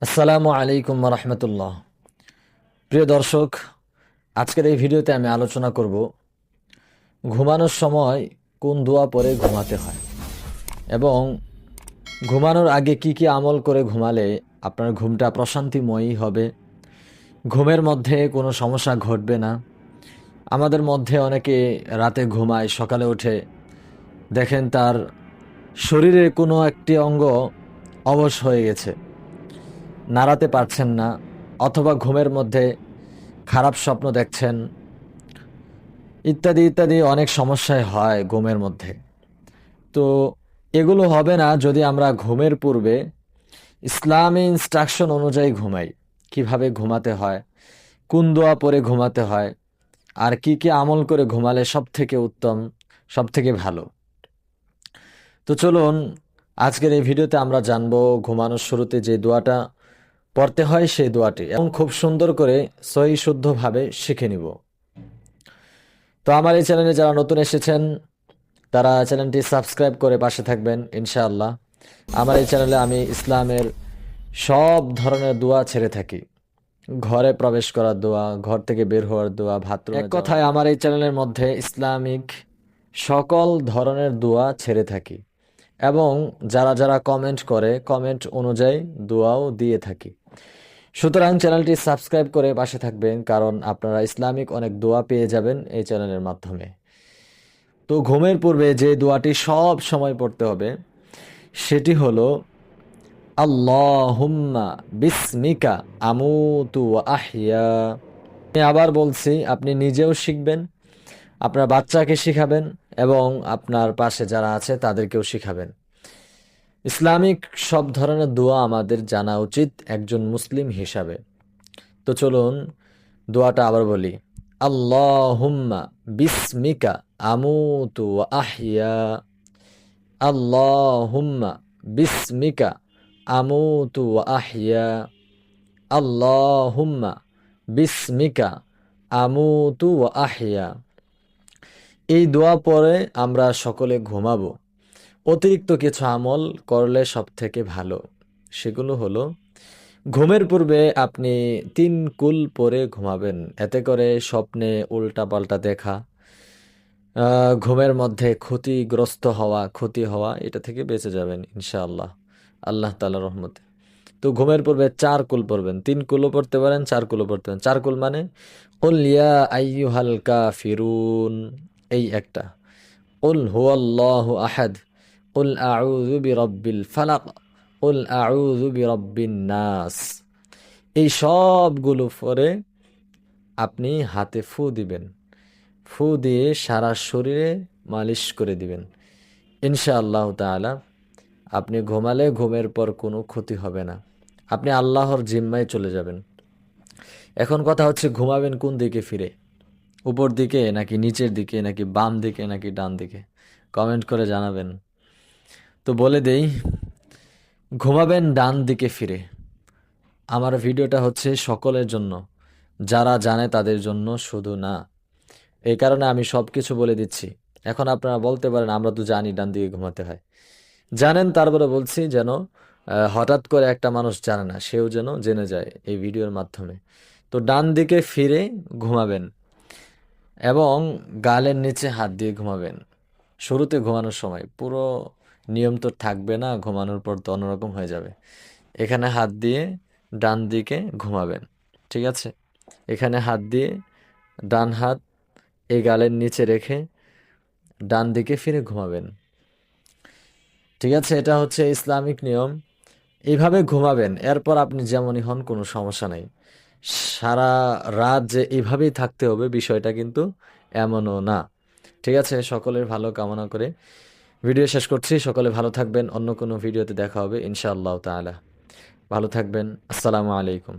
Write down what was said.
আসসালামু আলাইকুম রহমতুল্লাহ। প্রিয় দর্শক, আজকের এই ভিডিওতে আমি আলোচনা করব ঘুমানোর সময় কোন দোয়া পড়ে ঘুমাতে হয় এবং ঘুমানোর আগে কি কি আমল করে ঘুমালে আপনার ঘুমটা প্রশান্তিময়ী হবে, ঘুমের মধ্যে কোনো সমস্যা ঘটবে না। আমাদের মধ্যে অনেকে রাতে ঘুমায়, সকালে উঠে দেখেন তার শরীরে কোনো একটি অঙ্গ অবশ হয়ে গেছে, নাড়াতে পারছেন না, অথবা ঘুমের মধ্যে খারাপ স্বপ্ন দেখছেন, ইত্যাদি ইত্যাদি অনেক সমস্যায় হয় ঘুমের মধ্যে। তো এগুলো হবে না যদি আমরা ঘুমের পূর্বে ইসলামী ইনস্ট্রাকশন অনুযায়ী ঘুমাই। কিভাবে ঘুমাতে হয়, কোন দোয়া পরে ঘুমাতে হয়, আর কি কি আমল করে ঘুমালে সব থেকে উত্তম, সব থেকে ভালো। তো চলুন, আজকের এই ভিডিওতে আমরা জানবো ঘুমানোর শুরুতে যে দোয়াটা পড়তে হয় সেই দোয়াটি, এবং খুব সুন্দর করে সহি শুদ্ধভাবে শিখে নিব। তো আমার এই চ্যানেলে যারা নতুন এসেছেন তারা চ্যানেলটি সাবস্ক্রাইব করে পাশে থাকবেন ইনশাআল্লাহ। আমার এই চ্যানেলে আমি ইসলামের সব ধরনের দোয়া ছেড়ে থাকি। ঘরে প্রবেশ করার দোয়া, ঘর থেকে বের হওয়ার দোয়া, বাথরুমে যাওয়ার, এক কথায় আমার এই চ্যানেলের মধ্যে ইসলামিক সকল ধরনের দোয়া ছেড়ে থাকি, এবং যারা যারা কমেন্ট করে কমেন্ট অনুযায়ী দোয়াও দিয়ে থাকি। সুতরাং চ্যানেলটি সাবস্ক্রাইব করে পাশে থাকবেন, কারণ আপনারা ইসলামিক অনেক দোয়া পেয়ে যাবেন এই চ্যানেলের মাধ্যমে। তো ঘুমের পূর্বে যে দোয়াটি সব সময় পড়তে হবে সেটি হলো আল্লাহুম্মা বিসমিকা আমুতু ওয়া আহইয়া। আমি আবার বলছি, আপনি নিজেও শিখবেন, আপনার বাচ্চাকে শিখাবেন, এবং আপনার পাশে যারা আছে তাদেরকেও শিখাবেন। ইসলামিক সব ধরনের দোয়া আমাদের জানা উচিত একজন মুসলিম হিসাবে। তো চলুন দোয়াটা আবার বলি। আল্লাহুম্মা বিসমিকা আমুতু ওয়া আহইয়া। আল্লাহুম্মা বিসমিকা আমুতু ওয়া আহইয়া। আল্লাহুম্মা বিসমিকা আমুতু ওয়া আহইয়া। এই দোয়া পরে আমরা সকলে ঘুমাবো। অতিরিক্ত কিছু আমল করলে সব থেকে ভালো। সেগুলো হলো, ঘুমের পূর্বে আপনি 3 কুল পরে ঘুমাবেন। এতে করে স্বপ্নে উল্টাপাল্টা দেখা, ঘুমের মধ্যে ক্ষতি হওয়া, এটা থেকে বেঁচে যাবেন ইনশাআল্লাহ, আল্লাহ তাআলার রহমতে। তো ঘুমের পূর্বে 4 কুল পড়বেন, 3 কুলও পড়তে পারেন, 4 কুলও পড়তে পারেন। 4 কুল মানে কুল ইয়া আইয়ুহাল কাফিরুন, এই একটা। কুল হুয়াল্লাহু আহাদ, কুল আউযু বিরাব্বিল ফালাক, কুল আউযু বিরাব্বিন নাস। এই সবগুলো পরে আপনি হাতে ফু দিবেন, ফু দিয়ে সারা শরীরে মালিশ করে দিবেন। ইনশাআল্লাহ তাআলা আপনি ঘুমালে ঘুমের পর কোনো ক্ষতি হবে না, আপনি আল্লাহর জিম্মায় চলে যাবেন। এখন কথা হচ্ছে, ঘুমাবেন কোন দিকে ফিরে? উপর দিকে নাকি নিচের দিকে, নাকি বাম দিকে নাকি ডান দিকে? কমেন্ট করে জানাবেন। তো বলে দেই, ঘুমাবেন ডান দিকে ফিরে। আমার ভিডিওটা হচ্ছে সকলের জন্য, যারা জানে তাদের জন্য শুধু না। এই কারণে আমি সব কিছু বলে দিচ্ছি। এখন আপনারা বলতে পারেন, আমরা তো জানি ডান দিকে ঘুমাতে হয়। জানেন, তারপরে বলছি যেন হঠাৎ করে একটা মানুষ জানে না, সেও যেন জেনে যায় এই ভিডিওর মাধ্যমে। তো ডান দিকে ফিরে ঘুমাবেন এবং গালের নিচে হাত দিয়ে ঘুমাবেন। শুরুতে ঘুমানোর সময় পুরো নিয়ম তো থাকবে না, ঘুমানোর পর তো অন্যরকম হয়ে যাবে। এখানে হাত দিয়ে ডান দিকে ঘুমাবেন, ঠিক আছে? এখানে হাত দিয়ে ডান হাত এই গালের নিচে রেখে ডান দিকে ফিরে ঘুমাবেন, ঠিক আছে? এটা হচ্ছে ইসলামিক নিয়ম। এইভাবে ঘুমাবেন, এরপর আপনি যেমনই হন কোনো সমস্যা নাই। সারা রাত যে এইভাবেই থাকতে হবে বিষয়টা কিন্তু এমনও না, ঠিক আছে? সকলের ভালো কামনা করে ভিডিও শেষ করছি। সকলে ভালো থাকবেন, অন্য কোনো ভিডিওতে দেখা হবে ইনশাআল্লাহ তাআলা। ভালো থাকবেন, আসসালামু আলাইকুম।